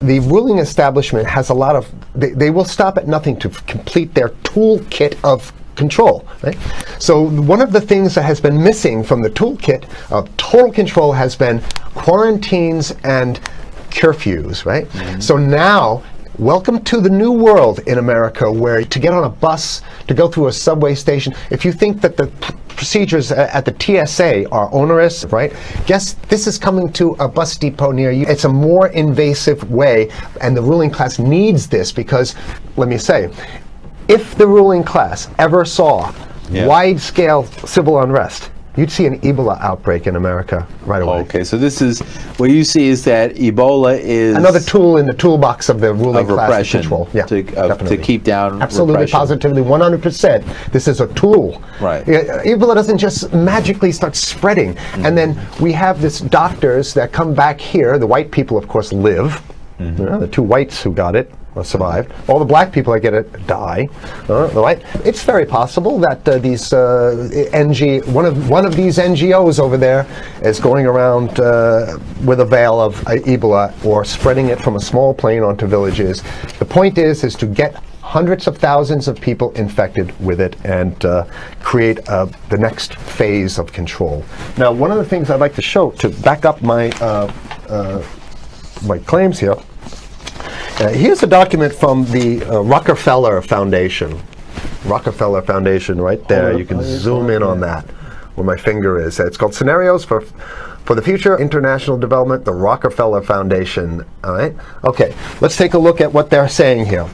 The ruling establishment has a lot of, they will stop at nothing to complete their toolkit of control, right? So one of the things that has been missing from the toolkit of total control has been quarantines and curfews, right? Mm-hmm. So now, welcome to the new world in America, where to get on a bus, to go through a subway station, if you think that the procedures at the TSA are onerous, right? Guess this is coming to a bus depot near you. It's a more invasive way, and the ruling class needs this because, let me say, if the ruling class ever saw wide-scale civil unrest, you'd see an Ebola outbreak in America right away. Okay, so this is, what you see is that Ebola is another tool in the toolbox of the ruling class control. Yeah, to keep down absolutely, repression. Positively, 100%. This is a tool. Right. Ebola doesn't just magically start spreading. Mm-hmm. And then we have this doctors that come back here. The white people, of course, live. Mm-hmm. The two whites who got it survived. All the black people that get it die. Right? It's very possible that these one of these NGOs over there is going around with a veil of Ebola, or spreading it from a small plane onto villages. The point is to get hundreds of thousands of people infected with it and create the next phase of control. Now, one of the things I'd like to show to back up my my claims here. Here's a document from the Rockefeller Foundation. Rockefeller Foundation, right there. You can zoom in on that, where my finger is. It's called Scenarios for the Future International Development, the Rockefeller Foundation. All right. Okay. Let's take a look at what they're saying here.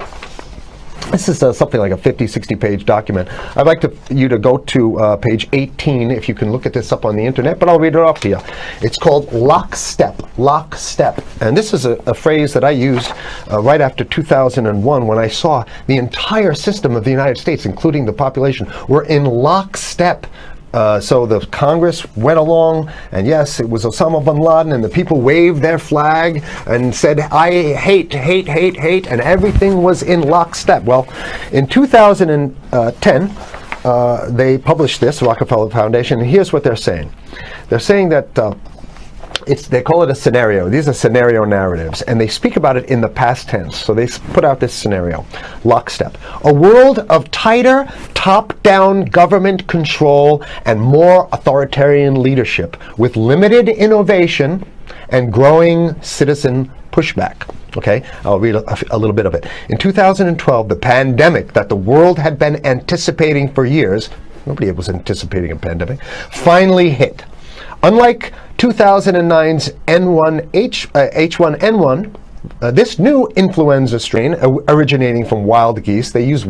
This is something like a 50-60 page document. I'd like you to go to page 18 if you can look at this up on the internet, but I'll read it off to you. It's called lockstep, lockstep. And this is a phrase that I used right after 2001, when I saw the entire system of the United States, including the population, were in lockstep. So the Congress went along, and yes, it was Osama bin Laden, and the people waved their flag and said, I hate, hate, hate, hate, and everything was in lockstep. Well, in 2010, they published this, Rockefeller Foundation, and here's what they're saying. They're saying that they call it a scenario. These are scenario narratives, and they speak about it in the past tense. So they put out this scenario, lockstep. A world of tighter, top-down government control and more authoritarian leadership, with limited innovation and growing citizen pushback. Okay, I'll read a little bit of it. In 2012, the pandemic that the world had been anticipating for years, nobody was anticipating a pandemic, finally hit. Unlike 2009's H1N1, this new influenza strain originating from wild geese, they use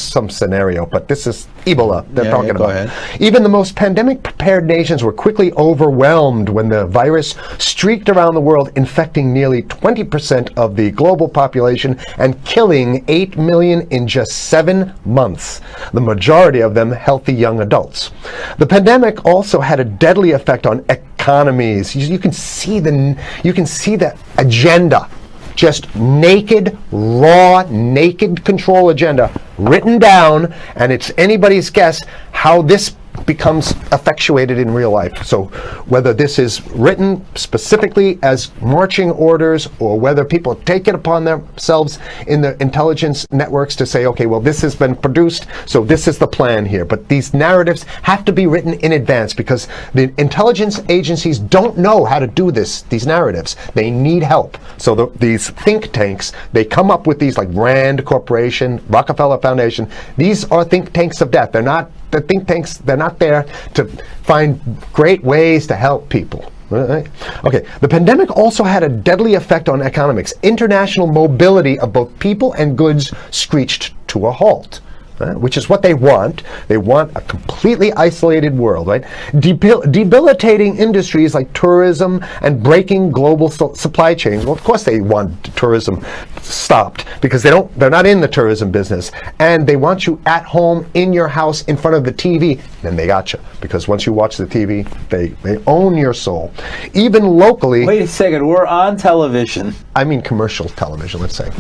some scenario, but this is Ebola they're talking about. Ahead. Even the most pandemic prepared nations were quickly overwhelmed when the virus streaked around the world, infecting nearly 20% of the global population and killing 8 million in just 7 months, the majority of them healthy young adults. The pandemic also had a deadly effect on economies. You can see the agenda. Just naked, raw, naked control agenda written down, and it's anybody's guess how this becomes effectuated in real life. So whether this is written specifically as marching orders, or whether people take it upon themselves in the intelligence networks to say, okay, well, this has been produced, so this is the plan here. But these narratives have to be written in advance, because the intelligence agencies don't know how to do these narratives. They need help. So these think tanks, they come up with these, like Rand Corporation, Rockefeller Foundation. These are think tanks of death. They're not the think tanks, they're not there to find great ways to help people. Right? Okay, the pandemic also had a deadly effect on economics. International mobility of both people and goods screeched to a halt. Which is what they want. They want a completely isolated world, right? Debilitating industries like tourism and breaking global supply chains. Well, of course they want tourism stopped, because they're not in the tourism business, and they want you at home in your house in front of the TV. Then they got you, because once you watch the TV, they own your soul. Even locally. Wait a second, we're on television. I mean commercial television, let's say.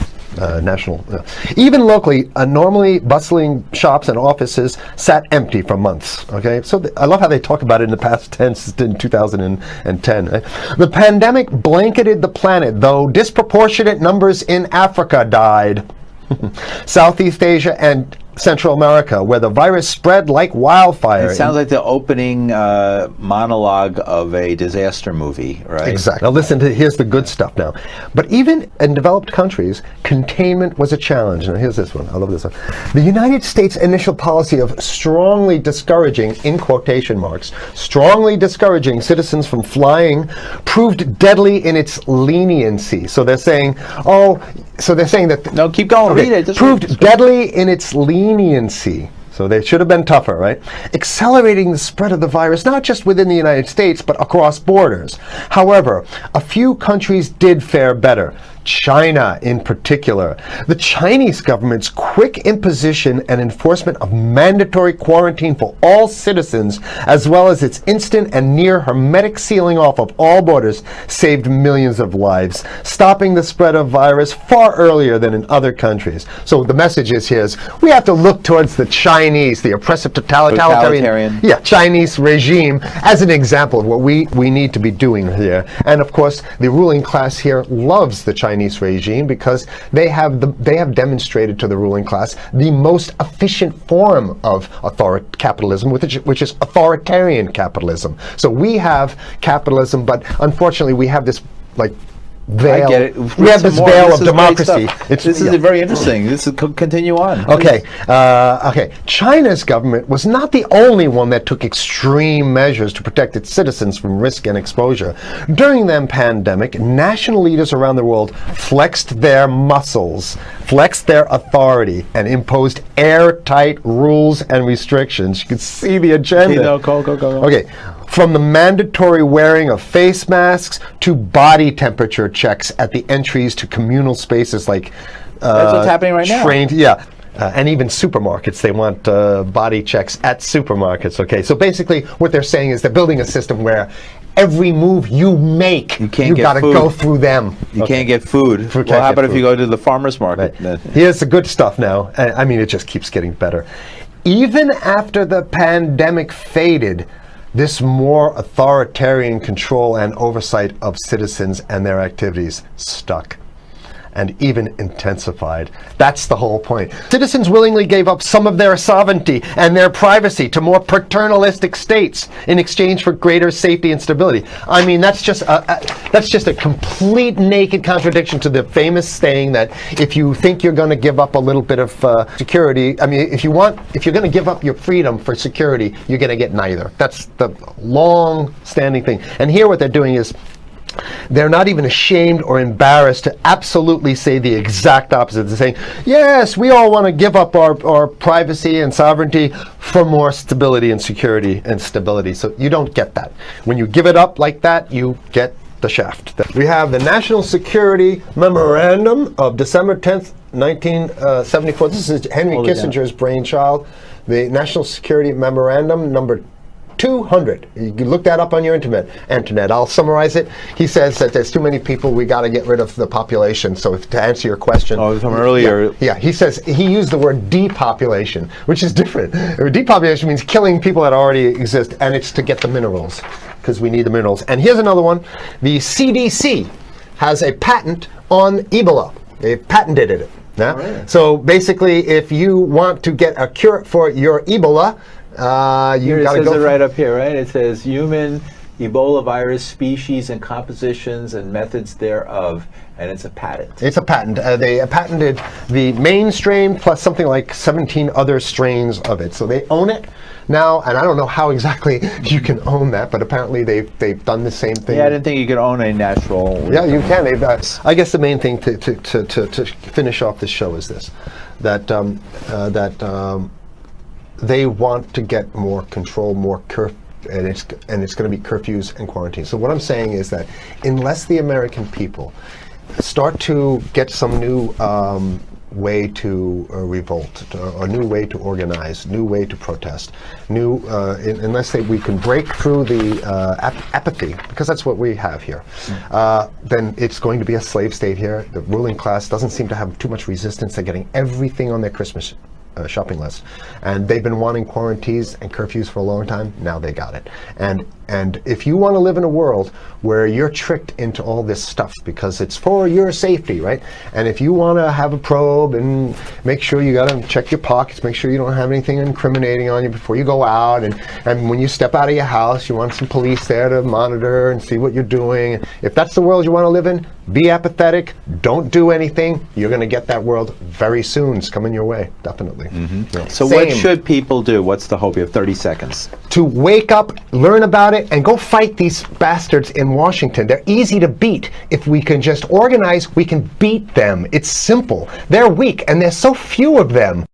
National. Even locally, a normally bustling manufacturing shops and offices sat empty for months. Okay, so I love how they talk about it in the past tense in 2010. Right? The pandemic blanketed the planet, though disproportionate numbers in Africa died. Southeast Asia and Central America, where the virus spread like wildfire. It sounds like the opening monologue of a disaster movie, right? Exactly. Now listen to, here's the good stuff now. But even in developed countries, containment was a challenge. Now here's this one, I love this one. The United States' initial policy of strongly discouraging, in quotation marks, strongly discouraging citizens from flying proved deadly in its leniency. So they're saying, that... No, keep going, read it. Proved deadly in its leniency. So they should have been tougher, right? Accelerating the spread of the virus, not just within the United States, but across borders. However, a few countries did fare better. China in particular. The Chinese government's quick imposition and enforcement of mandatory quarantine for all citizens, as well as its instant and near hermetic sealing off of all borders, saved millions of lives, stopping the spread of virus far earlier than in other countries. So the message is here is we have to look towards the Chinese, the oppressive totalitarian Chinese regime as an example of what we need to be doing here. And of course, the ruling class here loves the Chinese regime because they have demonstrated to the ruling class the most efficient form of capitalism, which is authoritarian capitalism. So we have capitalism, but unfortunately we have this veil. I get it. We have this veil of democracy. This is very interesting. This is continue on. Okay. China's government was not the only one that took extreme measures to protect its citizens from risk and exposure. During the pandemic, national leaders around the world flexed their muscles, flexed their authority, and imposed airtight rules and restrictions. You can see the agenda. Okay, go. Okay. From the mandatory wearing of face masks to body temperature checks at the entries to communal spaces like that's what's happening right now. And even supermarkets, they want body checks at supermarkets. Okay, so basically what they're saying is they're building a system where every move you make, you got to go through them. You can't get food. Well, how about if you go to the farmer's market? Right. Here's the good stuff now. I mean, it just keeps getting better. Even after the pandemic faded, this more authoritarian control and oversight of citizens and their activities stuck and even intensified. That's the whole point. Citizens willingly gave up some of their sovereignty and their privacy to more paternalistic states in exchange for greater safety and stability. I mean, that's just a complete naked contradiction to the famous saying that if you think you're going to give up a little bit of security, I mean, if you're going to give up your freedom for security, you're going to get neither. That's the long-standing thing. And here what they're doing is they're not even ashamed or embarrassed to absolutely say the exact opposite. They're saying, yes, we all want to give up our privacy and sovereignty for more stability and security and stability. So you don't get that. When you give it up like that, you get the shaft. We have the National Security Memorandum of December 10th, 1974. This is Henry Kissinger's brainchild. The National Security Memorandum number 200. You can look that up on your internet. I'll summarize it. He says that there's too many people, we got to get rid of the population. So to answer your question. From earlier. Yeah, he says, he used the word depopulation, which is different. Depopulation means killing people that already exist, and it's to get the minerals, because we need the minerals. And here's another one. The CDC has a patent on Ebola. They've patented it. Yeah? Right. So basically, if you want to get a cure for your Ebola, you got to go. It right up here, right? It says human Ebola virus species and compositions and methods thereof, and it's a patent. It's a patent. They patented the main strain plus something like 17 other strains of it. So they own it now, and I don't know how exactly you can own that, but apparently they've done the same thing. Yeah, I didn't think you could own a natural. Yeah, you can. I guess the main thing to finish off this show is this: that they want to get more control, more and it's going to be curfews and quarantine. So what I'm saying is that unless the American people start to get some new way to revolt, a new way to organize, new way to protest, unless we can break through the apathy, because that's what we have here, then it's going to be a slave state here. The ruling class doesn't seem to have too much resistance. They're getting everything on their Christmas shopping list. And they've been wanting quarantines and curfews for a long time. Now they got it. And if you want to live in a world where you're tricked into all this stuff because it's for your safety, right? And if you want to have a probe and make sure you got to check your pockets, make sure you don't have anything incriminating on you before you go out, and when you step out of your house, you want some police there to monitor and see what you're doing. If that's the world you want to live in, be apathetic, don't do anything. You're going to get that world very soon. It's coming your way, definitely. Yeah. So what should people do? What's the hope? You have 30 seconds. To wake up, learn about it, and go fight these bastards in Washington. They're easy to beat. If we can just organize, we can beat them. It's simple. They're weak, and there's so few of them.